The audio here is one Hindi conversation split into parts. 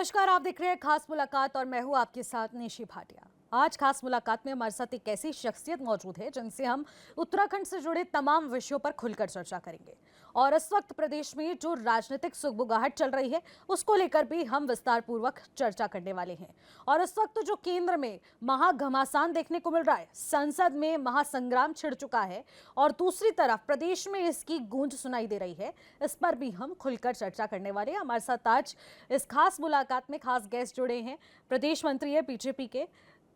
नमस्कार, आप देख रहे हैं खास मुलाकात और मैं हूं आपके साथ निशी भाटिया। आज खास मुलाकात में हमारे साथ एक ऐसी शख्सियत मौजूद है जिनसे हम उत्तराखंड से जुड़े तमाम विषयों पर खुलकर चर्चा करेंगे। और इस वक्त प्रदेश में जो राजनीतिक सुगबुगाहट चल रही है उसको लेकर भी हम विस्तार पूर्वक चर्चा करने वाले हैं। और इस वक्त जो केंद्र में महाघमासान देखने को मिल रहा है, संसद में महासंग्राम छिड़ चुका है और दूसरी तरफ प्रदेश में इसकी गूंज सुनाई दे रही है, इस पर भी हम खुलकर चर्चा करने वाले हैं। हमारे साथ आज इस खास मुलाकात में खास गेस्ट जुड़े हैं, प्रदेश मंत्री है बीजेपी के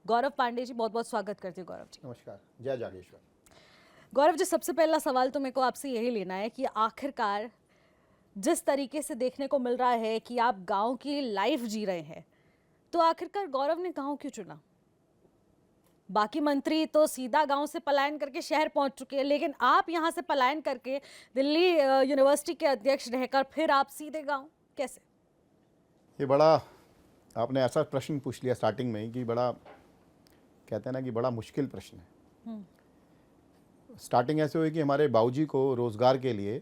गौरव पांडे जी। बहुत बहुत स्वागत करती हूँ गौरव जी। नमस्कार, जय जागेश्वर। गौरव जी, सबसे पहला सवाल तो मेरे को आपसे यही लेना है कि आखिरकार जिस तरीके से देखने को मिल रहा है कि आप गांव की लाइफ जी रहे हैं, तो आखिरकार गौरव ने गांव क्यों चुना? बाकी मंत्री तो सीधा गांव से पलायन करके शहर पहुंच चुके हैं, लेकिन आप यहां से पलायन करके दिल्ली यूनिवर्सिटी के अध्यक्ष रहकर फिर आप सीधे गांव कैसे? ये बड़ा आपने ऐसा प्रश्न पूछ लिया स्टार्टिंग में ही कि बड़ा कहते हैं ना कि बड़ा मुश्किल प्रश्न है। स्टार्टिंग ऐसे हुई कि हमारे बाबूजी को रोज़गार के लिए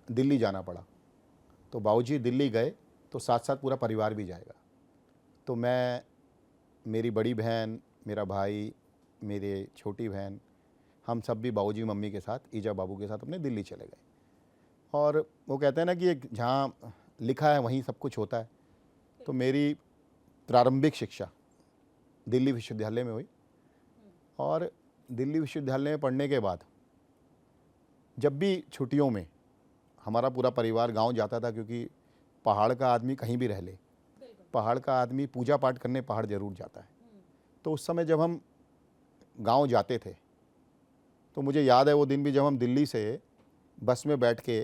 दिल्ली जाना पड़ा, तो बाबूजी दिल्ली गए तो साथ साथ पूरा परिवार भी जाएगा। तो मैं, मेरी बड़ी बहन, मेरा भाई, मेरे छोटी बहन, हम सब भी बाबूजी मम्मी के साथ, ईजा बाबू के साथ अपने दिल्ली चले गए। और वो कहते हैं ना कि एक जहाँ लिखा है वहीं सब कुछ होता है। तो मेरी प्रारंभिक शिक्षा दिल्ली विश्वविद्यालय में हुई और दिल्ली विश्वविद्यालय में पढ़ने के बाद जब भी छुट्टियों में हमारा पूरा परिवार गांव जाता था, क्योंकि पहाड़ का आदमी कहीं भी रह ले, पहाड़ का आदमी पूजा पाठ करने पहाड़ ज़रूर जाता है। तो उस समय जब हम गांव जाते थे तो मुझे याद है वो दिन भी, जब हम दिल्ली से बस में बैठ के,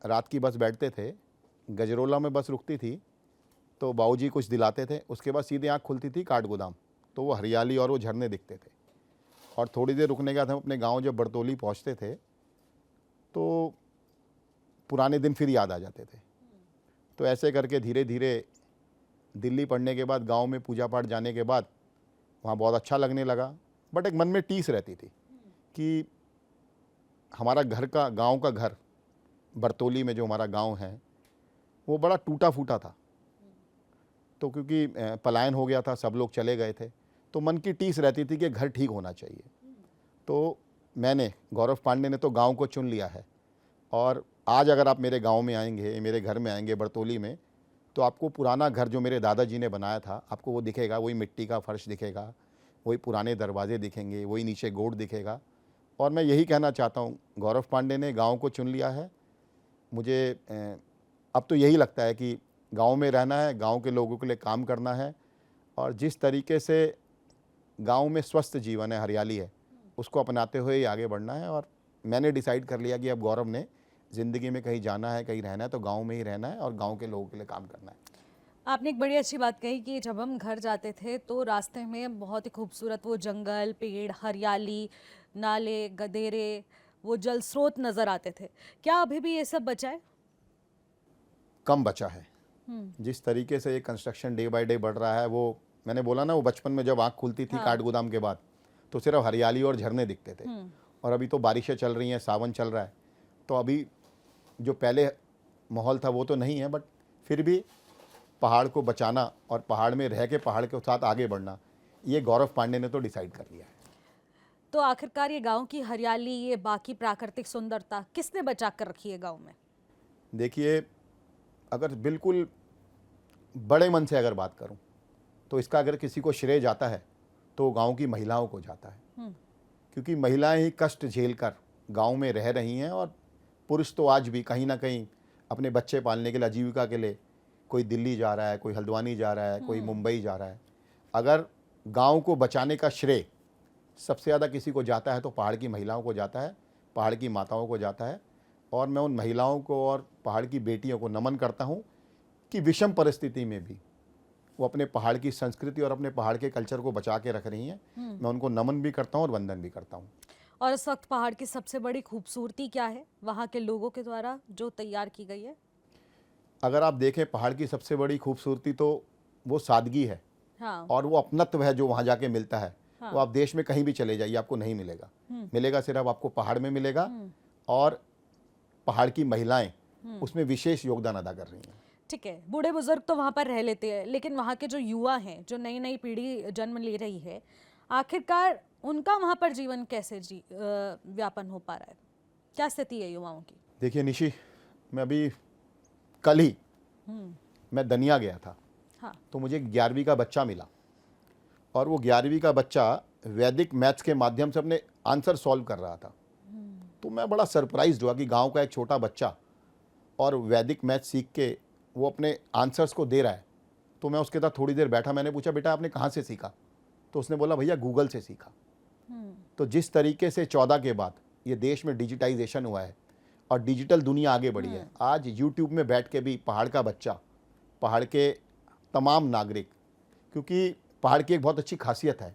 रात की बस बैठते थे, गजरोला में बस रुकती थी, तो बाबूजी कुछ दिलाते थे, उसके बाद सीधे आँख खुलती थी काठगोदाम, तो वो हरियाली और वो झरने दिखते थे। और थोड़ी देर रुकने के बाद हम अपने गांव जब बरतौली पहुंचते थे तो पुराने दिन फिर याद आ जाते थे। तो ऐसे करके धीरे धीरे दिल्ली पढ़ने के बाद, गांव में पूजा पाठ जाने के बाद वहाँ बहुत अच्छा लगने लगा। बट एक मन में टीस रहती थी कि हमारा घर का, गांव का घर बरतौली में जो हमारा गांव है वो बड़ा टूटा फूटा था। तो क्योंकि पलायन हो गया था, सब लोग चले गए थे, तो मन की टीस रहती थी कि घर ठीक होना चाहिए। तो मैंने, गौरव पांडे ने तो गांव को चुन लिया है। और आज अगर आप मेरे गांव में आएंगे, मेरे घर में आएंगे बरतौली में, तो आपको पुराना घर जो मेरे दादाजी ने बनाया था आपको वो दिखेगा, वही मिट्टी का फर्श दिखेगा, वही पुराने दरवाजे दिखेंगे, वही नीचे गोड़ दिखेगा। और मैं यही कहना चाहता हूँ, गौरव पांडे ने गाँव को चुन लिया है। मुझे अब तो यही लगता है कि गाँव में रहना है, गाँव के लोगों के लिए काम करना है, और जिस तरीके से गांव में स्वस्थ जीवन है, हरियाली है, उसको अपनाते हुए ही आगे बढ़ना है। और मैंने डिसाइड कर लिया कि अब गौरव ने ज़िंदगी में कहीं जाना है, कहीं रहना है, तो गांव में ही रहना है और गांव के लोगों के लिए काम करना है। आपने एक बड़ी अच्छी बात कही कि जब हम घर जाते थे तो रास्ते में बहुत ही खूबसूरत वो जंगल, पेड़, हरियाली, नाले, गदेरे, वो जल स्रोत नज़र आते थे। क्या अभी भी ये सब बचा है? कम बचा है। जिस तरीके से ये कंस्ट्रक्शन डे बाय डे बढ़ रहा है, वो मैंने बोला ना, वो बचपन में जब आँख खुलती थी काठगोदाम के बाद तो सिर्फ हरियाली और झरने दिखते थे। और अभी तो बारिशें चल रही हैं, सावन चल रहा है, तो अभी जो पहले माहौल था वो तो नहीं है। बट फिर भी पहाड़ को बचाना और पहाड़ में रह के पहाड़ के साथ आगे बढ़ना, ये गौरव पांडे ने तो डिसाइड कर लिया है। तो आखिरकार ये गांव की हरियाली, ये बाकी प्राकृतिक सुंदरता किसने बचा कर रखी है गांव में? देखिए, अगर बिल्कुल बड़े मन से अगर बात करूं तो इसका अगर किसी को श्रेय जाता है तो गांव की महिलाओं को जाता है। क्योंकि महिलाएं ही कष्ट झेलकर गांव में रह रही हैं, और पुरुष तो आज भी कहीं ना कहीं अपने बच्चे पालने के लिए, आजीविका के लिए, कोई दिल्ली जा रहा है, कोई हल्द्वानी जा रहा है, कोई मुंबई जा रहा है। अगर गांव को बचाने का श्रेय सबसे ज़्यादा किसी को जाता है तो पहाड़ की महिलाओं को जाता है, पहाड़ की माताओं को जाता है। और मैं उन महिलाओं को और पहाड़ की बेटियों को नमन करता हूँ कि विषम परिस्थिति में भी वो अपने पहाड़ की संस्कृति और अपने पहाड़ के कल्चर को बचा के रख रही हैं। मैं उनको नमन भी करता हूँ और वंदन भी करता हूँ। और इस वक्त पहाड़ की सबसे बड़ी खूबसूरती क्या है वहाँ के लोगों के द्वारा जो तैयार की गई है? अगर आप देखें, पहाड़ की सबसे बड़ी खूबसूरती तो वो सादगी है। हाँ। और वो अपनत्व है जो वहाँ जाके मिलता है। हाँ। वो आप देश में कहीं भी चले जाइए आपको नहीं मिलेगा। मिलेगा सिर्फ आपको पहाड़ में मिलेगा। और पहाड़ की महिलाएं उसमें विशेष योगदान अदा कर रही हैं। ठीक है, बूढ़े बुजुर्ग तो वहाँ पर रह लेते हैं, लेकिन वहाँ के जो युवा हैं, जो नई नई पीढ़ी जन्म ले रही है, आखिरकार उनका वहाँ पर जीवन कैसे व्यापन हो पा रहा है? क्या स्थिति है युवाओं की? देखिए निशी, मैं अभी कल ही मैं दनिया गया था, हाँ। तो मुझे 11वीं का बच्चा मिला और वो 11वीं का बच्चा वैदिक मैथ्स के माध्यम से अपने आंसर सॉल्व कर रहा था। तो मैं बड़ा सरप्राइज्ड हुआ कि गांव का एक छोटा बच्चा और वैदिक मैथ्स सीख के वो अपने आंसर्स को दे रहा है। तो मैं उसके साथ थोड़ी देर बैठा, मैंने पूछा बेटा आपने कहाँ से सीखा? तो उसने बोला भैया गूगल से सीखा। तो जिस तरीके से 14 के बाद ये देश में डिजिटाइजेशन हुआ है और डिजिटल दुनिया आगे बढ़ी है, आज यूट्यूब में बैठ के भी पहाड़ का बच्चा, पहाड़ के तमाम नागरिक, क्योंकि पहाड़ की एक बहुत अच्छी खासियत है,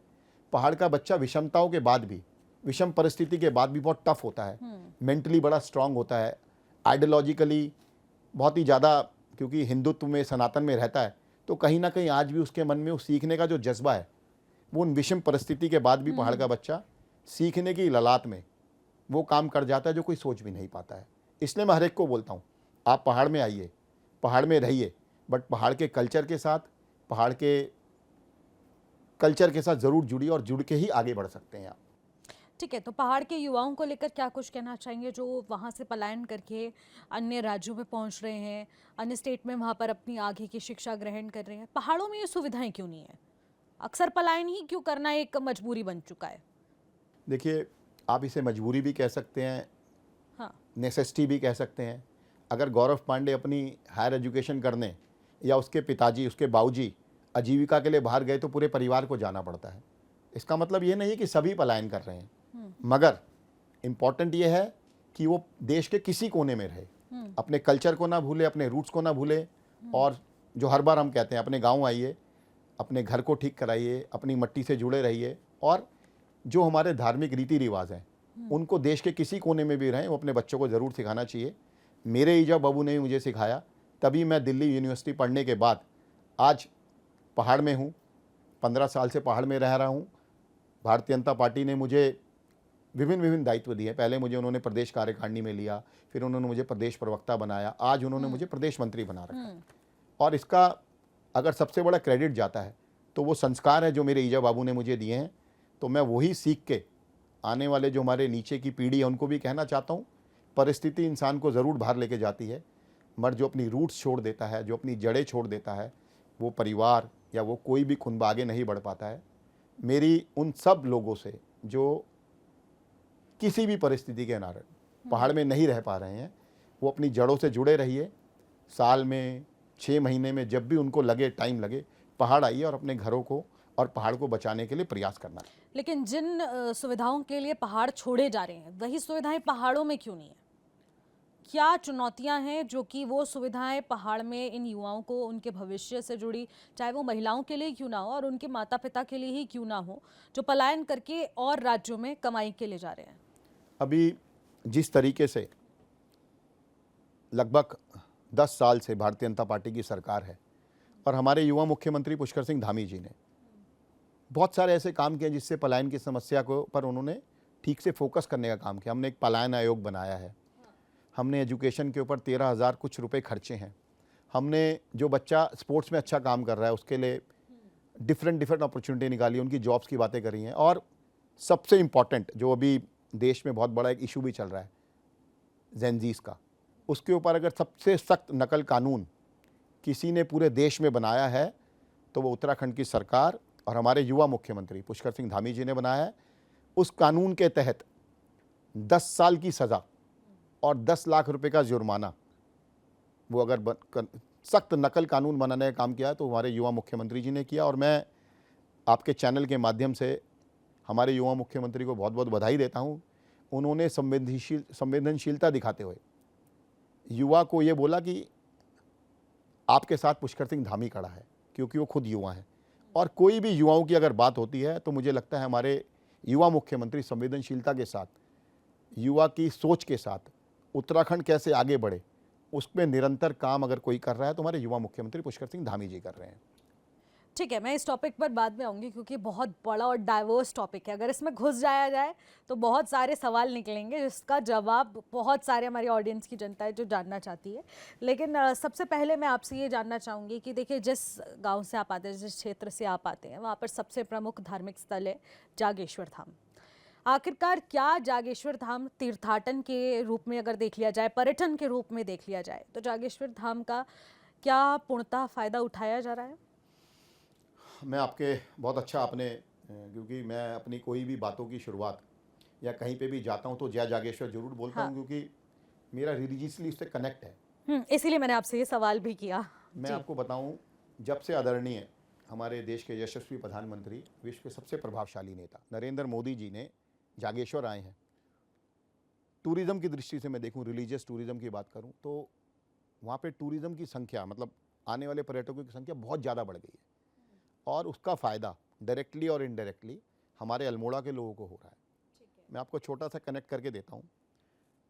पहाड़ का बच्चा विषमताओं के बाद भी, विषम परिस्थिति के बाद भी बहुत टफ होता है, मेंटली बड़ा स्ट्रांग होता है, आइडियोलॉजिकली बहुत ही ज़्यादा, क्योंकि हिंदुत्व में सनातन में रहता है, तो कहीं ना कहीं आज भी उसके मन में वो सीखने का जो जज्बा है, वो उन विषम परिस्थिति के बाद भी पहाड़ का बच्चा सीखने की ललाट में वो काम कर जाता है जो कोई सोच भी नहीं पाता है। इसलिए मैं हर एक को बोलता हूँ, आप पहाड़ में आइए, पहाड़ में रहिए, बट पहाड़ के कल्चर के साथ, पहाड़ के कल्चर के साथ ज़रूर जुड़िए और जुड़ के ही आगे बढ़ सकते हैं आप। ठीक है, तो पहाड़ के युवाओं को लेकर क्या कुछ कहना चाहेंगे जो वहाँ से पलायन करके अन्य राज्यों में पहुँच रहे हैं, अन्य स्टेट में वहाँ पर अपनी आगे की शिक्षा ग्रहण कर रहे हैं? पहाड़ों में ये सुविधाएं क्यों नहीं है? अक्सर पलायन ही क्यों करना एक मजबूरी बन चुका है? देखिए, आप इसे मजबूरी भी कह सकते हैं, हाँ। नेसेसिटी भी कह सकते हैं। अगर गौरव पांडे अपनी हायर एजुकेशन करने या उसके पिताजी, उसके बाबूजी आजीविका के लिए बाहर गए तो पूरे परिवार को जाना पड़ता है। इसका मतलब ये नहीं है कि सभी पलायन कर रहे हैं, मगर इम्पॉर्टेंट ये है कि वो देश के किसी कोने में रहे, अपने कल्चर को ना भूले, अपने रूट्स को ना भूले, और जो हर बार हम कहते हैं अपने गांव आइए, अपने घर को ठीक कराइए, अपनी मिट्टी से जुड़े रहिए, और जो हमारे धार्मिक रीति रिवाज हैं उनको देश के किसी कोने में भी रहें, वो अपने बच्चों को ज़रूर सिखाना चाहिए। मेरे ईजा बाबू ने भी मुझे सिखाया, तभी मैं दिल्ली यूनिवर्सिटी पढ़ने के बाद आज पहाड़ में हूँ, 15 साल से पहाड़ में रह रहा हूँ। भारतीय जनता पार्टी ने मुझे विभिन्न दायित्व दिए। पहले मुझे उन्होंने प्रदेश कार्यकारिणी में लिया, फिर उन्होंने मुझे प्रदेश प्रवक्ता बनाया, आज उन्होंने मुझे प्रदेश मंत्री बना रखा है। और इसका अगर सबसे बड़ा क्रेडिट जाता है तो वो संस्कार है जो मेरे ईजा बाबू ने मुझे दिए हैं। तो मैं वही सीख के आने वाले जो हमारे नीचे की पीढ़ी है उनको भी कहना चाहता हूँ, परिस्थिति इंसान को ज़रूर बाहर लेके जाती है, मगर जो अपनी रूट्स छोड़ देता है, जो अपनी जड़ें छोड़ देता है, वो परिवार या वो कोई भी खुद आगे नहीं बढ़ पाता है। मेरी उन सब लोगों से जो किसी भी परिस्थिति के कारण पहाड़ में नहीं रह पा रहे हैं, वो अपनी जड़ों से जुड़े रहिए। साल में 6 महीने में जब भी उनको लगे, टाइम लगे, पहाड़ आइए और अपने घरों को और पहाड़ को बचाने के लिए प्रयास करना। लेकिन जिन सुविधाओं के लिए पहाड़ छोड़े जा रहे हैं, वही सुविधाएं पहाड़ों में क्यों नहीं है? क्या चुनौतियां हैं जो कि वो सुविधाएं पहाड़ में इन युवाओं को उनके भविष्य से जुड़ी, चाहे वो महिलाओं के लिए क्यों ना हो और उनके माता पिता के लिए ही क्यों ना हो, जो पलायन करके और राज्यों में कमाई के लिए जा रहे हैं? अभी जिस तरीके से लगभग 10 साल से भारतीय जनता पार्टी की सरकार है और हमारे युवा मुख्यमंत्री पुष्कर सिंह धामी जी ने बहुत सारे ऐसे काम किए जिससे पलायन की समस्या को पर उन्होंने ठीक से फोकस करने का काम किया। हमने एक पलायन आयोग बनाया है, हमने एजुकेशन के ऊपर 13,000 कुछ रुपए खर्चे हैं, हमने जो बच्चा स्पोर्ट्स में अच्छा काम कर रहा है उसके लिए डिफरेंट अपॉर्चुनिटी निकाली, उनकी जॉब्स की बातें करी हैं। और सबसे इम्पॉर्टेंट जो अभी देश में बहुत बड़ा एक इशू भी चल रहा है जेनजीज का, उसके ऊपर अगर सबसे सख्त नकल कानून किसी ने पूरे देश में बनाया है तो वो उत्तराखंड की सरकार और हमारे युवा मुख्यमंत्री पुष्कर सिंह धामी जी ने बनाया है। उस कानून के तहत 10 साल की सज़ा और 10 लाख रुपए का जुर्माना, वो अगर सख्त नकल कानून बनाने का काम किया तो हमारे युवा मुख्यमंत्री जी ने किया। और मैं आपके चैनल के माध्यम से हमारे युवा मुख्यमंत्री को बहुत बहुत बधाई देता हूँ। उन्होंने संवेदनशीलता दिखाते हुए युवा को ये बोला कि आपके साथ पुष्कर सिंह धामी खड़ा है, क्योंकि वो खुद युवा हैं। और कोई भी युवाओं की अगर बात होती है तो मुझे लगता है हमारे युवा मुख्यमंत्री संवेदनशीलता के साथ, युवा की सोच के साथ उत्तराखंड कैसे आगे बढ़े उस पर निरंतर काम अगर कोई कर रहा है तो हमारे युवा मुख्यमंत्री पुष्कर सिंह धामी जी कर रहे हैं। ठीक है, मैं इस टॉपिक पर बाद में आऊँगी क्योंकि बहुत बड़ा और डाइवर्स टॉपिक है। अगर इसमें घुस जाया जाए तो बहुत सारे सवाल निकलेंगे जिसका जवाब बहुत सारे हमारी ऑडियंस की जनता है जो जानना चाहती है। लेकिन सबसे पहले मैं आपसे ये जानना चाहूँगी कि देखिए, जिस गांव से आप आते हैं, जिस क्षेत्र से आप आते हैं, वहाँ पर सबसे प्रमुख धार्मिक स्थल है जागेश्वर धाम। आखिरकार क्या जागेश्वर धाम तीर्थाटन के रूप में अगर देख लिया जाए, पर्यटन के रूप में देख लिया जाए, तो जागेश्वर धाम का क्या पूर्णतः फ़ायदा उठाया जा रहा है? मैं आपके बहुत अच्छा आपने क्योंकि मैं अपनी कोई भी बातों की शुरुआत या कहीं पे भी जाता हूँ तो जय जागेश्वर जरूर बोलता हूँ, क्योंकि मेरा रिलीजियसली उससे कनेक्ट है। इसीलिए मैंने आपसे ये सवाल भी किया। मैं आपको बताऊं, जब से आदरणीय हमारे देश के यशस्वी प्रधानमंत्री, विश्व के सबसे प्रभावशाली नेता नरेंद्र मोदी जी ने जागेश्वर आए हैं, टूरिज़्म की दृष्टि से मैं देखूं, रिलीजियस टूरिज़्म की बात करूं तो वहाँ पे टूरिज़्म की संख्या, मतलब आने वाले पर्यटकों की संख्या बहुत ज़्यादा बढ़ गई है और उसका फ़ायदा डायरेक्टली और इनडायरेक्टली हमारे अल्मोड़ा के लोगों को हो रहा है। मैं आपको छोटा सा कनेक्ट करके देता हूँ।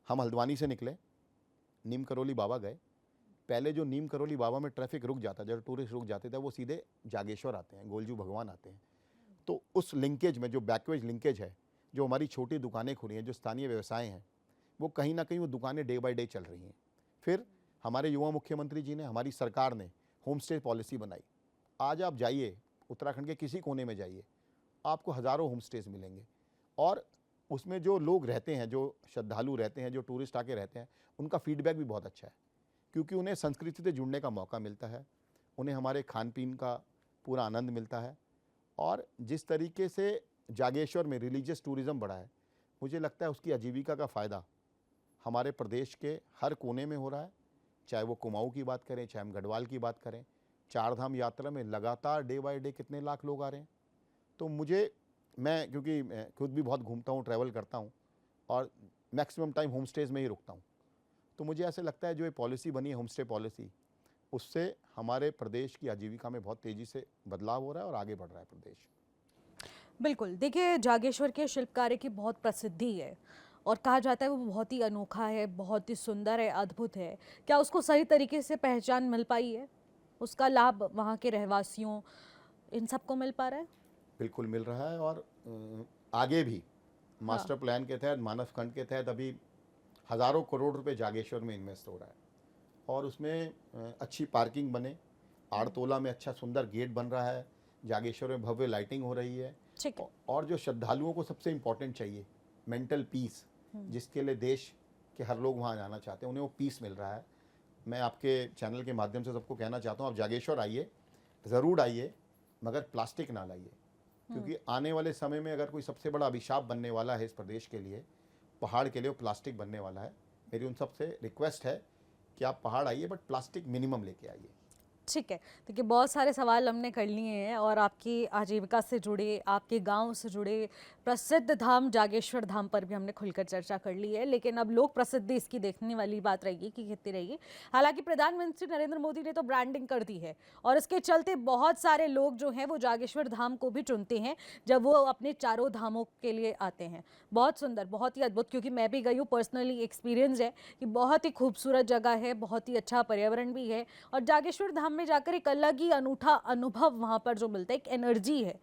हम हल्द्वानी से निकले, नीम करोली बाबा गए। पहले जो नीम करोली बाबा में ट्रैफिक रुक जाता, जब टूरिस्ट रुक जाते थे, वो सीधे जागेश्वर आते हैं, गोलजू भगवान आते हैं। तो उस लिंकेज में जो बैकवेज लिंकेज है, जो हमारी छोटी दुकानें खुली हैं, जो स्थानीय व्यवसाय हैं, वो कहीं ना कहीं वो दुकानें डे बाय डे चल रही हैं। फिर हमारे युवा मुख्यमंत्री जी ने, हमारी सरकार ने होम स्टे पॉलिसी बनाई। आज आप जाइए, उत्तराखंड के किसी कोने में जाइए, आपको हज़ारों होम स्टेज मिलेंगे और उसमें जो लोग रहते हैं, जो श्रद्धालु रहते हैं, जो टूरिस्ट आके रहते हैं, उनका फीडबैक भी बहुत अच्छा है, क्योंकि उन्हें संस्कृति से जुड़ने का मौका मिलता है, उन्हें हमारे खान पीन का पूरा आनंद मिलता है। और जिस तरीके से जागेश्वर में रिलीजियस टूरिज़्म बढ़ा है, मुझे लगता है उसकी आजीविका का फ़ायदा हमारे प्रदेश के हर कोने में हो रहा है। चाहे वो कुमाऊँ की बात करें, चाहे हम गढ़वाल की बात करें, चार धाम यात्रा में लगातार डे बाय डे कितने लाख लोग आ रहे हैं। तो मैं क्योंकि खुद भी बहुत घूमता हूँ, ट्रैवल करता हूँ और मैक्सिमम टाइम होम स्टेज में ही रुकता हूँ, तो मुझे ऐसे लगता है जो ये पॉलिसी बनी है, होम स्टे पॉलिसी, उससे हमारे प्रदेश की आजीविका में बहुत तेज़ी से बदलाव हो रहा है और आगे बढ़ रहा है प्रदेश। बिल्कुल, देखिए, जागेश्वर के शिल्पकार्य की बहुत प्रसिद्धि है और कहा जाता है वो बहुत ही अनोखा है, बहुत ही सुंदर है, अद्भुत है। क्या उसको सही तरीके से पहचान मिल पाई है? उसका लाभ वहाँ के रहवासियों, इन सबको मिल पा रहा है? बिल्कुल मिल रहा है और आगे भी मास्टर प्लान के तहत, मानव खंड के तहत अभी हज़ारों करोड़ रुपए जागेश्वर में इन्वेस्ट हो रहा है और उसमें अच्छी पार्किंग बने, आड़तोला में अच्छा सुंदर गेट बन रहा है, जागेश्वर में भव्य लाइटिंग हो रही है। ठीक है। और जो श्रद्धालुओं को सबसे इम्पोर्टेंट चाहिए, मेंटल पीस, जिसके लिए देश के हर लोग वहाँ जाना चाहते हैं, उन्हें वो पीस मिल रहा है। मैं आपके चैनल के माध्यम से सबको कहना चाहता हूँ, आप जागेश्वर आइए, ज़रूर आइए, मगर प्लास्टिक ना लाइए, क्योंकि आने वाले समय में अगर कोई सबसे बड़ा अभिशाप बनने वाला है इस प्रदेश के लिए, पहाड़ के लिए, वो प्लास्टिक बनने वाला है। मेरी उन सबसे रिक्वेस्ट है कि आप पहाड़ आइए, बट प्लास्टिक मिनिमम लेके आइए। ठीक है, देखिए, बहुत सारे सवाल हमने कर लिए हैं और आपकी आजीविका से जुड़े, आपके गांव से जुड़े प्रसिद्ध धाम जागेश्वर धाम पर भी हमने खुलकर चर्चा कर ली है। लेकिन अब लोक प्रसिद्धि इसकी देखने वाली बात रहेगी कि कितनी रहेगी। हालांकि प्रधानमंत्री नरेंद्र मोदी ने तो ब्रांडिंग कर दी है और इसके चलते बहुत सारे लोग जो हैं वो जागेश्वर धाम को भी चुनते हैं जब वो अपने चारों धामों के लिए आते हैं। बहुत सुंदर, बहुत ही अद्भुत, क्योंकि मैं भी गई हूँ, पर्सनली एक्सपीरियंस है कि बहुत ही खूबसूरत जगह है, बहुत ही अच्छा पर्यावरण भी है और जागेश्वर धाम में जाकर एक अलग ही अनूठा अनुभव वहाँ पर जो मिलता है, एक एनर्जी है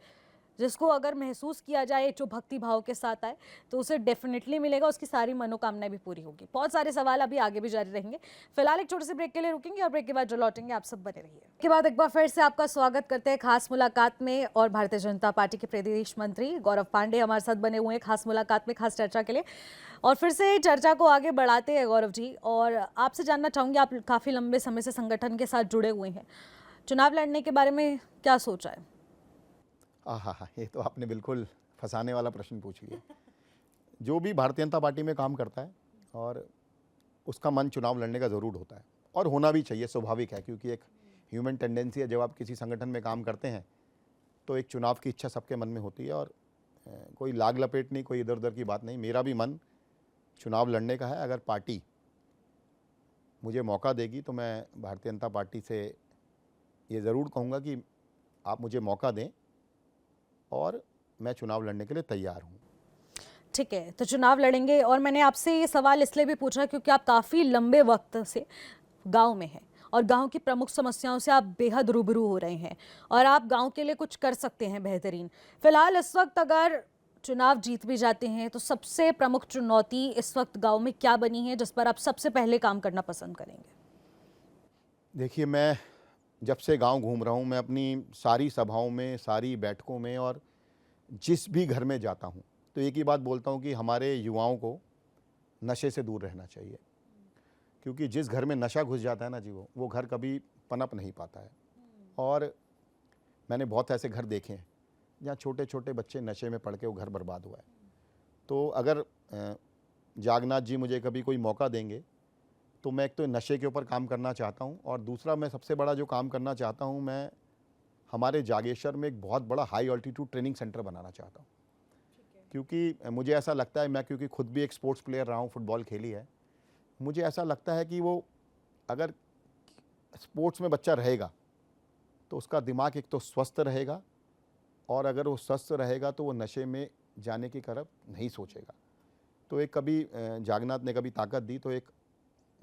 जिसको अगर महसूस किया जाए, जो भक्ति भाव के साथ आए, तो उसे डेफिनेटली मिलेगा, उसकी सारी मनोकामनाएं भी पूरी होगी। बहुत सारे सवाल अभी आगे भी जारी रहेंगे। फिलहाल एक छोटे से ब्रेक के लिए रुकेंगे और ब्रेक के बाद जो लौटेंगे, आप सब बने रहिए। के बाद एक बार फिर से आपका स्वागत करते हैं खास मुलाकात में और भारतीय जनता पार्टी के प्रदेश मंत्री गौरव पांडे हमारे साथ बने हुए हैं खास मुलाकात में, खास चर्चा के लिए। और फिर से चर्चा को आगे बढ़ाते हैं गौरव जी, और आपसे जानना चाहूँगी, आप काफ़ी लंबे समय से संगठन के साथ जुड़े हुए हैं, चुनाव लड़ने के बारे में क्या सोचा है? हाँ, ये तो आपने बिल्कुल फंसाने वाला प्रश्न पूछ लिया। जो भी भारतीय जनता पार्टी में काम करता है और उसका मन चुनाव लड़ने का ज़रूर होता है और होना भी चाहिए, स्वाभाविक है, क्योंकि एक ह्यूमन टेंडेंसी है। जब आप किसी संगठन में काम करते हैं तो एक चुनाव की इच्छा सबके मन में होती है और कोई लाग लपेट नहीं, कोई इधर उधर की बात नहीं। मेरा भी मन चुनाव लड़ने का है। अगर पार्टी मुझे मौका देगी तो मैं भारतीय जनता पार्टी से ये ज़रूर कहूँगा कि आप मुझे मौका दें और मैं चुनाव लड़ने के लिए तैयार हूँ। ठीक है, तो चुनाव लड़ेंगे। और मैंने आपसे ये सवाल इसलिए भी पूछा क्योंकि आप काफ़ी लंबे वक्त से गांव में हैं और गांव की प्रमुख समस्याओं से आप बेहद रूबरू हो रहे हैं और आप गांव के लिए कुछ कर सकते हैं बेहतरीन। फिलहाल इस वक्त अगर चुनाव जीत भी जाते हैं तो सबसे प्रमुख चुनौती इस वक्त गांव में क्या बनी है जिस पर आप सबसे पहले काम करना पसंद करेंगे? देखिए, मैं जब से गांव घूम रहा हूं, मैं अपनी सारी सभाओं में, सारी बैठकों में और जिस भी घर में जाता हूं, तो एक ही बात बोलता हूं कि हमारे युवाओं को नशे से दूर रहना चाहिए। क्योंकि जिस घर में नशा घुस जाता है ना जी, वो घर कभी पनप नहीं पाता है। और मैंने बहुत ऐसे घर देखे हैं जहाँ छोटे छोटे बच्चे नशे में पड़ के वो घर बर्बाद हुआ है। तो अगर जागनाथ जी मुझे कभी कोई मौका देंगे तो मैं एक तो नशे के ऊपर काम करना चाहता हूँ, और दूसरा मैं सबसे बड़ा जो काम करना चाहता हूँ, मैं हमारे जागेश्वर में एक बहुत बड़ा हाई ऑल्टीट्यूड ट्रेनिंग सेंटर बनाना चाहता हूँ। क्योंकि मुझे ऐसा लगता है, मैं क्योंकि खुद भी एक स्पोर्ट्स प्लेयर रहा हूँ, फुटबॉल खेली है, मुझे ऐसा लगता है कि वो अगर स्पोर्ट्स में बच्चा रहेगा तो उसका दिमाग एक तो स्वस्थ रहेगा, और अगर वो स्वस्थ रहेगा तो वो नशे में जाने की तरफ नहीं सोचेगा। तो एक कभी जागनाथ ने कभी ताकत दी तो एक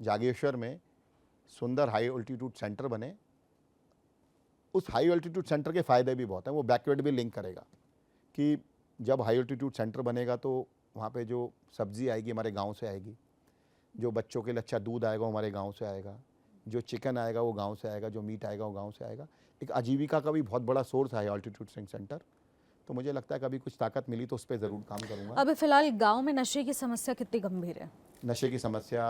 जागेश्वर में सुंदर हाई ऑल्टीट्यूड सेंटर बने। उस हाई ऑल्टीट्यूड सेंटर के फ़ायदे भी बहुत हैं। वो बैकवर्ड भी लिंक करेगा कि जब हाई ऑल्टीट्यूड सेंटर बनेगा तो वहाँ पे जो सब्ज़ी आएगी हमारे गांव से आएगी, जो बच्चों के लिए अच्छा दूध आएगा वो हमारे गांव से आएगा, जो चिकन आएगा वो गांव से आएगा, जो मीट आएगा वो गांव से आएगा। एक आजीविका का भी बहुत बड़ा सोर्स है हाई ऑल्टीट्यूड सेंटर। तो मुझे लगता है कभी कुछ ताकत मिली तो उस पर ज़रूर काम करूँगा। अभी फिलहाल गांव में नशे की समस्या कितनी गंभीर है? नशे की समस्या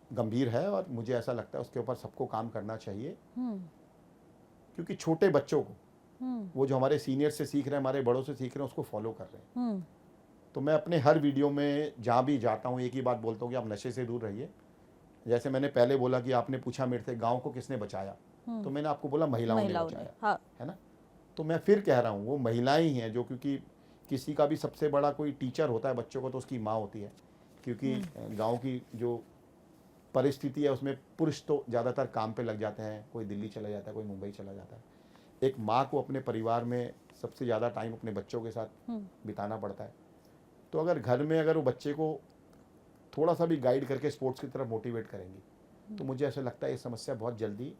गंभीर है और मुझे ऐसा लगता है उसके ऊपर सबको काम करना चाहिए। क्योंकि छोटे बच्चों को वो जो हमारे सीनियर से सीख रहे हैं, हमारे बड़ों से सीख रहे हैं, उसको फॉलो कर रहे हैं। तो मैं अपने हर वीडियो में जहाँ भी जाता हूँ एक ही बात बोलता हूँ कि आप नशे से दूर रहिए। जैसे मैंने पहले बोला कि आपने पूछा मेरे से गाँव को किसने बचाया, तो मैंने आपको बोला महिलाओं ने बचाया। हाँ। है ना। तो मैं फिर कह रहा हूँ वो महिलाएं ही हैं जो, क्योंकि किसी का भी सबसे बड़ा कोई टीचर होता है बच्चों को तो उसकी माँ होती है। क्योंकि गाँव की जो परिस्थिति है उसमें पुरुष तो ज़्यादातर काम पे लग जाते हैं, कोई दिल्ली चला जाता है, कोई मुंबई चला जाता है। एक माँ को अपने परिवार में सबसे ज़्यादा टाइम अपने बच्चों के साथ बिताना पड़ता है। तो अगर घर में अगर वो बच्चे को थोड़ा सा भी गाइड करके स्पोर्ट्स की तरफ मोटिवेट करेंगी तो मुझे ऐसा लगता है ये समस्या बहुत जल्दी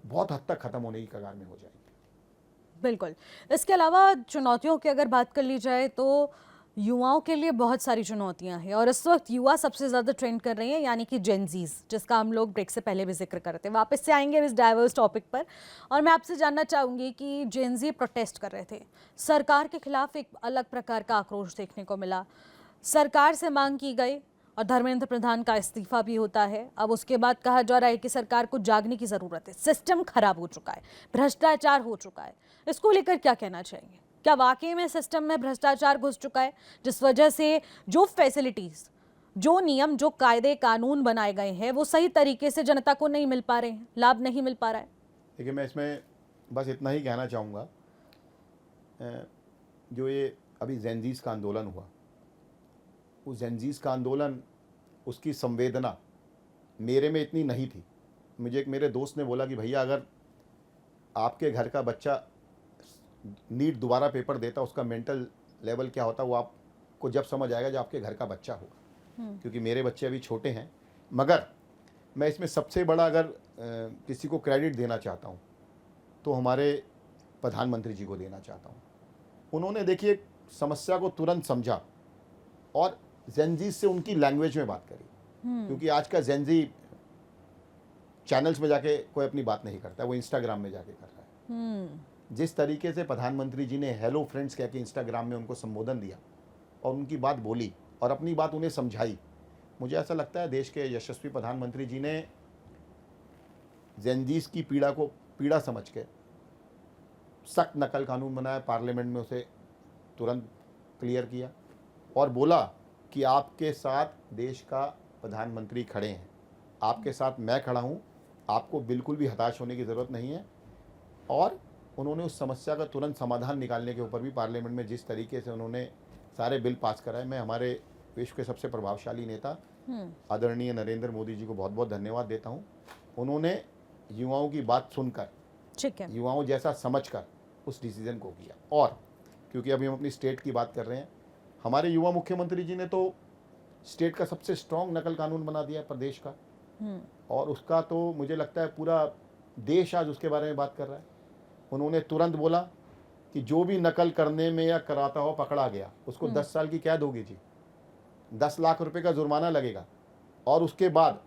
बहुत हद तक ख़त्म होने की कगार में हो जाएगी। बिल्कुल। इसके अलावा चुनौतियों की अगर बात कर ली जाए तो युवाओं के लिए बहुत सारी चुनौतियां हैं और इस वक्त युवा सबसे ज़्यादा ट्रेंड कर रहे हैं, यानी कि जेनजीज, जिसका हम लोग ब्रेक से पहले भी जिक्र करते हैं। वापस से आएंगे इस डाइवर्स टॉपिक पर और मैं आपसे जानना चाहूँगी कि जेनजी प्रोटेस्ट कर रहे थे, सरकार के खिलाफ एक अलग प्रकार का आक्रोश देखने को मिला, सरकार से मांग की गई और धर्मेंद्र प्रधान का इस्तीफा भी होता है। अब उसके बाद कहा जा रहा है कि सरकार को जागने की ज़रूरत है, सिस्टम खराब हो चुका है, भ्रष्टाचार हो चुका है। इसको लेकर क्या कहना चाहेंगे? क्या वाकई में सिस्टम में भ्रष्टाचार घुस चुका है जिस वजह से जो फैसिलिटीज, जो नियम, जो कायदे कानून बनाए गए हैं वो सही तरीके से जनता को नहीं मिल पा रहे हैं, लाभ नहीं मिल पा रहा है? देखिए, मैं इसमें बस इतना ही कहना चाहूँगा, जो ये अभी जेनजीज का आंदोलन हुआ, उस जेनजीज का आंदोलन, उसकी संवेदना मेरे में इतनी नहीं थी। मुझे एक मेरे दोस्त ने बोला कि भैया अगर आपके घर का बच्चा नीट दोबारा पेपर देता, उसका मेंटल लेवल क्या होता वो आपको जब समझ आएगा जब आपके घर का बच्चा होगा। क्योंकि मेरे बच्चे अभी छोटे हैं, मगर मैं इसमें सबसे बड़ा अगर किसी को क्रेडिट देना चाहता हूँ तो हमारे प्रधानमंत्री जी को देना चाहता हूँ। उन्होंने देखिए समस्या को तुरंत समझा और जेनजी से उनकी लैंग्वेज में बात करी। क्योंकि आज का जेनजी चैनल्स में जाके कोई अपनी बात नहीं करता, वो इंस्टाग्राम में जाके कर रहा है। जिस तरीके से प्रधानमंत्री जी ने हेलो फ्रेंड्स कह के इंस्टाग्राम में उनको संबोधन दिया और उनकी बात बोली और अपनी बात उन्हें समझाई, मुझे ऐसा लगता है देश के यशस्वी प्रधानमंत्री जी ने जेनजीज की पीड़ा को पीड़ा समझ के सख्त नकल कानून बनाया, पार्लियामेंट में उसे तुरंत क्लियर किया और बोला कि आपके साथ देश का प्रधानमंत्री खड़े हैं, आपके साथ मैं खड़ा हूँ, आपको बिल्कुल भी हताश होने की ज़रूरत नहीं है। और उन्होंने उस समस्या का तुरंत समाधान निकालने के ऊपर भी पार्लियामेंट में जिस तरीके से उन्होंने सारे बिल पास कराए, मैं हमारे विश्व के सबसे प्रभावशाली नेता आदरणीय नरेंद्र मोदी जी को बहुत बहुत धन्यवाद देता हूँ। उन्होंने युवाओं की बात सुनकर, ठीक है, युवाओं जैसा समझकर उस डिसीजन को किया। और क्योंकि अभी हम अपनी स्टेट की बात कर रहे हैं, हमारे युवा मुख्यमंत्री जी ने तो स्टेट का सबसे स्ट्रॉन्ग नकल कानून बना दिया प्रदेश का। और उसका तो मुझे लगता है पूरा देश आज उसके बारे में बात कर रहा है। उन्होंने तुरंत बोला कि जो भी नकल करने में या कराता हो पकड़ा गया उसको 10 साल की कैद होगी जी, 10 लाख रुपए का जुर्माना लगेगा। और उसके बाद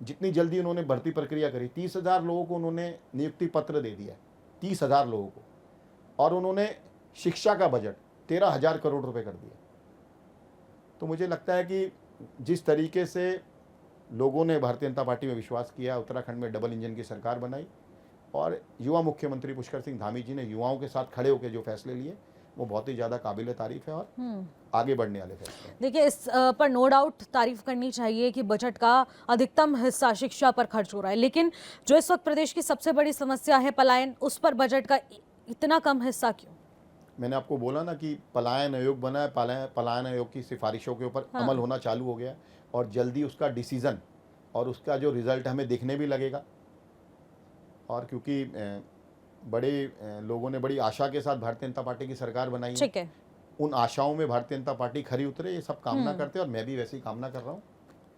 जितनी जल्दी उन्होंने भर्ती प्रक्रिया करी, 30,000 लोगों को उन्होंने नियुक्ति पत्र दे दिया, 30,000 लोगों को। और उन्होंने शिक्षा का बजट 13,000 करोड़ रुपए कर दिया। तो मुझे लगता है कि जिस तरीके से लोगों ने भारतीय जनता पार्टी में विश्वास किया, उत्तराखंड में डबल इंजन की सरकार बनाई और युवा मुख्यमंत्री पुष्कर सिंह धामी जी ने युवाओं के साथ खड़े होकर जो फैसले लिए वो बहुत ही ज़्यादा काबिल तारीफ है और आगे बढ़ने वाले फैसले हैं। देखिए, इस पर नो डाउट तारीफ करनी चाहिए कि बजट का अधिकतम हिस्सा शिक्षा पर खर्च हो रहा है, लेकिन जो इस वक्त प्रदेश की सबसे बड़ी समस्या है पलायन, उस पर बजट का इतना कम हिस्सा क्यों? मैंने आपको बोला ना कि पलायन आयोग बना है, पलायन आयोग की सिफारिशों के ऊपर अमल होना चालू हो गया और जल्दी उसका डिसीजन और उसका जो रिजल्ट हमें देखने भी लगेगा। और क्योंकि बड़े लोगों ने बड़ी आशा के साथ भारतीय जनता पार्टी की सरकार बनाई ठीक है, उन आशाओं में भारतीय जनता पार्टी खरी उतरे, ये सब कामना करते हैं और मैं भी वैसी कामना कर रहा हूँ।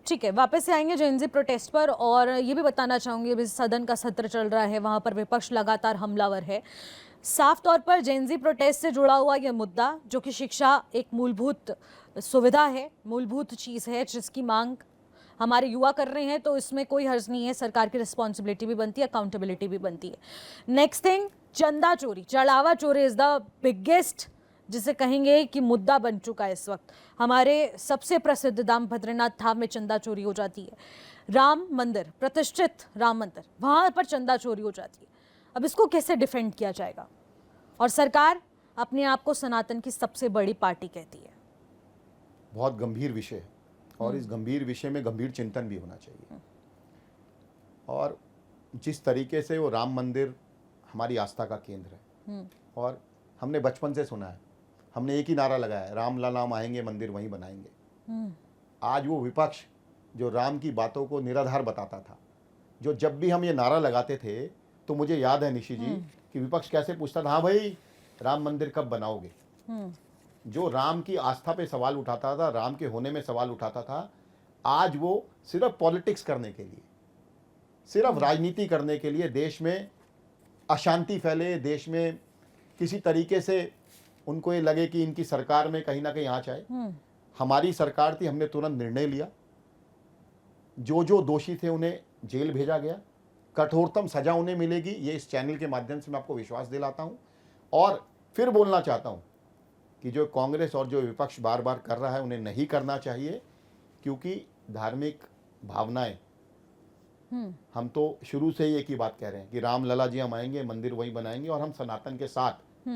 ठीक है, वापस से आएंगे जेन ज़ी प्रोटेस्ट पर। और ये भी बताना चाहूंगी, अभी सदन का सत्र चल रहा है, वहां पर विपक्ष लगातार हमलावर है। साफ तौर पर जेन ज़ी प्रोटेस्ट से जुड़ा हुआ यह मुद्दा, जो कि शिक्षा एक मूलभूत सुविधा है, मूलभूत चीज़ है जिसकी मांग हमारे युवा कर रहे हैं, तो इसमें कोई हर्ज नहीं है। सरकार की रिस्पॉन्सिबिलिटी भी बनती है, अकाउंटेबिलिटी भी बनती है। नेक्स्ट थिंग, चंदा चोरी, चढ़ावा चोरी इज द बिगेस्ट, जिसे कहेंगे कि मुद्दा बन चुका है इस वक्त। हमारे सबसे प्रसिद्ध धाम बद्रीनाथ धाम में चंदा चोरी हो जाती है, राम मंदिर, प्रतिष्ठित राम मंदिर, वहां पर चंदा चोरी हो जाती है। अब इसको कैसे डिफेंड किया जाएगा? और सरकार अपने आप को सनातन की सबसे बड़ी पार्टी कहती है। बहुत गंभीर विषय है और इस गंभीर विषय में गंभीर चिंतन भी होना चाहिए। और जिस तरीके से वो राम मंदिर हमारी आस्था का केंद्र है और हमने बचपन से सुना है, हमने एक ही नारा लगाया है, राम लालाम आएंगे मंदिर वहीं बनाएंगे। आज वो विपक्ष जो राम की बातों को निराधार बताता था, जो जब भी हम ये नारा लगाते थे तो मुझे याद है निशी जी कि विपक्ष कैसे पूछता था, हाँ भाई राम मंदिर कब बनाओगे। जो राम की आस्था पे सवाल उठाता था, राम के होने में सवाल उठाता था, आज वो सिर्फ पॉलिटिक्स करने के लिए, सिर्फ राजनीति करने के लिए, देश में अशांति फैले, देश में किसी तरीके से उनको ये लगे कि इनकी सरकार में कहीं ना कहीं आँच आए। हमारी सरकार थी, हमने तुरंत निर्णय लिया, जो जो दोषी थे उन्हें जेल भेजा गया, कठोरतम सजा उन्हें मिलेगी, ये इस चैनल के माध्यम से मैं आपको विश्वास दिलाता हूँ। और फिर बोलना चाहता हूँ कि जो कांग्रेस और जो विपक्ष बार बार कर रहा है उन्हें नहीं करना चाहिए, क्योंकि धार्मिक भावनाएं, हम तो शुरू से ही एक ही बात कह रहे हैं कि राम लला जी हम आएंगे, मंदिर वहीं बनाएंगे और हम सनातन के साथ।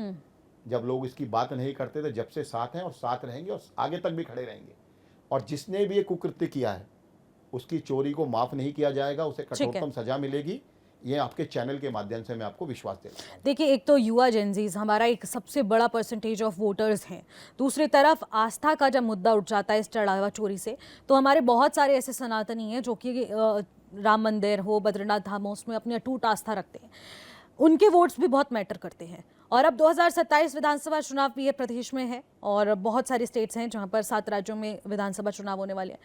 जब लोग इसकी बात नहीं करते थे, जब से साथ हैं और साथ रहेंगे और आगे तक भी खड़े रहेंगे। और जिसने भी ये कुकृत्य किया है उसकी चोरी को माफ नहीं किया जाएगा, उसे कठोरतम सजा मिलेगी, ये आपके चैनल के माध्यम से मैं आपको विश्वास देता हूं। देखिए, एक तो युवा जेनजीज हमारा एक सबसे बड़ा परसेंटेज ऑफ वोटर्स हैं, दूसरी तरफ आस्था का जब मुद्दा उठ जाता है इस चढ़ावा चोरी से, तो हमारे बहुत सारे ऐसे सनातनी हैं जो कि राम मंदिर हो, बद्रीनाथ धाम हो, उसमें अपनी अटूट आस्था रखते हैं। उनके वोट्स भी बहुत मैटर करते हैं। और अब 2027 विधानसभा चुनाव भी ये प्रदेश में है और बहुत सारी स्टेट्स हैं जहां पर 7 राज्यों में विधानसभा चुनाव होने वाले हैं।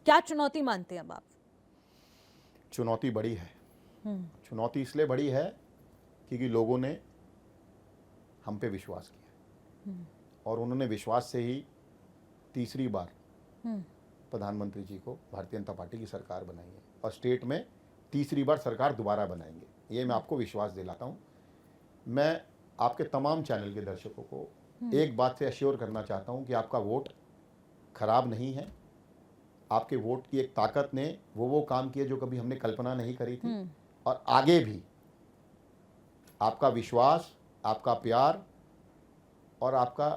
क्या चुनौती मानते हैं अब आप? चुनौती बड़ी है। चुनौती इसलिए बड़ी है क्योंकि लोगों ने हम पे विश्वास किया और उन्होंने विश्वास से ही तीसरी बार प्रधानमंत्री जी को भारतीय जनता पार्टी की सरकार बनाई है और स्टेट में तीसरी बार सरकार दोबारा बनाएंगे, ये मैं आपको विश्वास दिलाता हूँ। मैं आपके तमाम चैनल के दर्शकों को एक बात से अश्योर करना चाहता हूँ कि आपका वोट खराब नहीं है। आपके वोट की एक ताकत ने वो काम किए जो कभी हमने कल्पना नहीं करी थी और आगे भी आपका विश्वास, आपका प्यार और आपका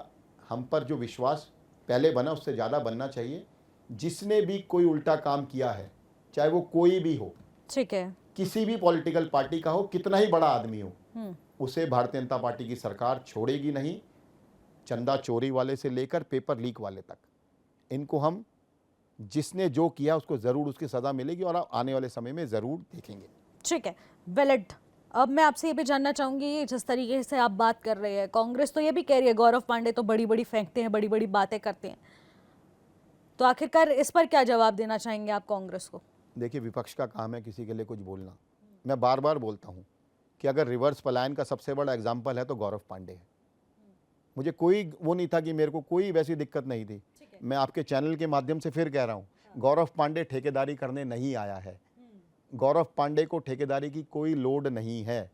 हम पर जो विश्वास पहले बना उससे ज़्यादा बनना चाहिए। जिसने भी कोई उल्टा काम किया है, चाहे वो कोई भी हो, ठीक है, किसी भी पॉलिटिकल पार्टी का हो, कितना ही बड़ा आदमी हो, उसे भारतीय जनता पार्टी की सरकार छोड़ेगी नहीं। चंदा चोरी वाले से लेकर पेपर लीक वाले तक, इनको हम, जिसने जो किया उसको ज़रूर उसकी सज़ा मिलेगी और आने वाले समय में ज़रूर देखेंगे। ठीक है, वेलिड। अब मैं आपसे ये भी जानना चाहूँगी, जिस तरीके से आप बात कर रहे हैं, कांग्रेस तो ये भी कह रही है, गौरव पांडे तो बड़ी बड़ी फेंकते हैं, बड़ी बड़ी बातें करते हैं, तो आखिरकार इस पर क्या जवाब देना चाहेंगे आप कांग्रेस को? देखिए, विपक्ष का काम है किसी के लिए कुछ बोलना। मैं बार बार बोलता हूँ कि अगर रिवर्स पलायन का सबसे बड़ा एग्जाम्पल है तो गौरव पांडे है। मुझे कोई वो नहीं था कि मेरे को कोई वैसी दिक्कत नहीं थी। मैं आपके चैनल के माध्यम से फिर कह रहा हूँ, गौरव पांडे ठेकेदारी करने नहीं आया है। गौरव पांडे को ठेकेदारी की कोई लोड नहीं है।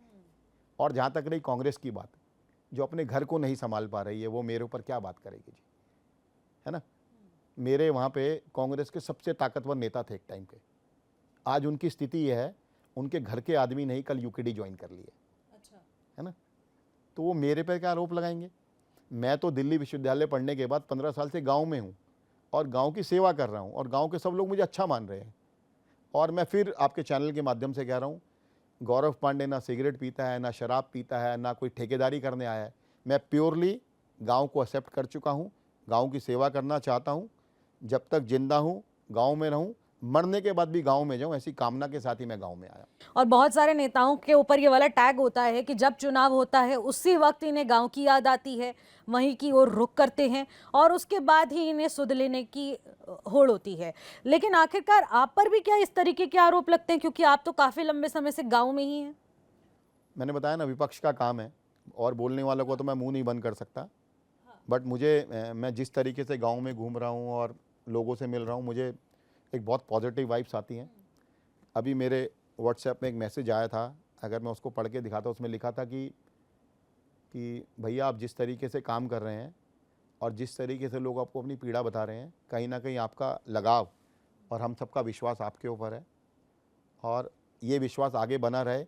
और जहाँ तक रही कांग्रेस की बात, जो अपने घर को नहीं संभाल पा रही है वो मेरे ऊपर क्या बात करेगी जी, है ना। मेरे वहाँ पे कांग्रेस के सबसे ताकतवर नेता थे एक टाइम के। आज उनकी स्थिति यह है, उनके घर के आदमी नहीं कल यूकेडी ज्वाइन कर लिए, अच्छा। है ना। तो वो मेरे पे क्या आरोप लगाएंगे। मैं तो दिल्ली विश्वविद्यालय पढ़ने के बाद 15 साल से गांव में हूँ और गांव की सेवा कर रहा हूँ और गांव के सब लोग मुझे अच्छा मान रहे हैं। और मैं फिर आपके चैनल के माध्यम से कह रहा हूँ, गौरव पांडे ना सिगरेट पीता है, ना शराब पीता है, ना कोई ठेकेदारी करने आया है। मैं प्योरली गांव को एक्सेप्ट कर चुका हूँ, गांव की सेवा करना चाहता हूँ। जब तक जिंदा हूँ गांव में रहूँ, मरने के बाद भी गांव में जाऊं, ऐसी कामना के साथ ही मैं गांव में आया। और बहुत सारे नेताओं के ऊपर ये वाला टैग होता है कि जब चुनाव होता है उसी वक्त इन्हें गांव की याद आती है, वहीं की ओर रुख करते हैं और उसके बाद ही इन्हें सुध लेने की होड़ होती है। लेकिन आखिरकार आप पर भी क्या इस तरीके के आरोप लगते हैं, क्योंकि आप तो काफी लंबे समय से गाँव में ही हैं? मैंने बताया ना, विपक्ष का काम है और बोलने वालों को तो मैं मुंह नहीं बंद कर सकता। बट मुझे मैं जिस तरीके से गांव में घूम रहा हूं और लोगों से मिल रहा हूं, मुझे एक बहुत पॉजिटिव वाइब्स आती हैं। अभी मेरे व्हाट्सएप में एक मैसेज आया था, अगर मैं उसको पढ़ के दिखाता, उसमें लिखा था कि भैया आप जिस तरीके से काम कर रहे हैं और जिस तरीके से लोग आपको अपनी पीड़ा बता रहे हैं, कहीं ना कहीं आपका लगाव और हम सबका विश्वास आपके ऊपर है और ये विश्वास आगे बना रहे।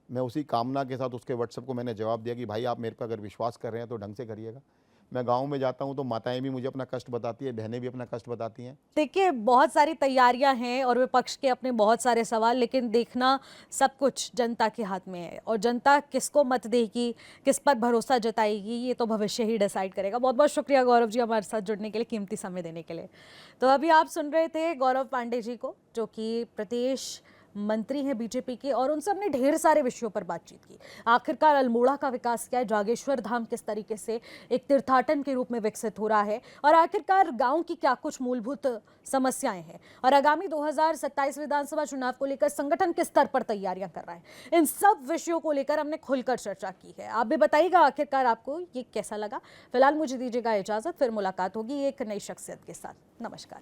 मैं उसी कामना के साथ उसके व्हाट्सएप को मैंने जवाब दिया कि भाई आप मेरे पर अगर विश्वास कर रहे हैं तो ढंग से करिएगा। मैं गांव में जाता हूं तो माताएं भी मुझे अपना कष्ट बताती है, बहनें भी अपना कष्ट बताती हैं। देखिए, बहुत सारी तैयारियां हैं और विपक्ष के अपने बहुत सारे सवाल, लेकिन देखना सब कुछ जनता के हाथ में है और जनता किसको मत देगी, किस पर भरोसा जताएगी, ये तो भविष्य ही डिसाइड करेगा। बहुत बहुत शुक्रिया गौरव जी हमारे साथ जुड़ने के लिए, कीमती समय देने के लिए। तो अभी आप सुन रहे थे गौरव पांडे जी को, जो कि प्रदेश मंत्री हैं बीजेपी के, और उनसे हमने ढेर सारे विषयों पर बातचीत की। आखिरकार अल्मोड़ा का विकास क्या है, जागेश्वर धाम किस तरीके से एक तीर्थाटन के रूप में विकसित हो रहा है, और आखिरकार गांव की क्या कुछ मूलभूत समस्याएं हैं, और आगामी 2027 विधानसभा चुनाव को लेकर संगठन किस स्तर पर तैयारियां कर रहा है। इन सब विषयों को लेकर हमने खुलकर चर्चा की है। आप भी बताइएगा आखिरकार आपको ये कैसा लगा। फिलहाल मुझे दीजिएगा इजाजत, फिर मुलाकात होगी एक नई शख्सियत के साथ। नमस्कार।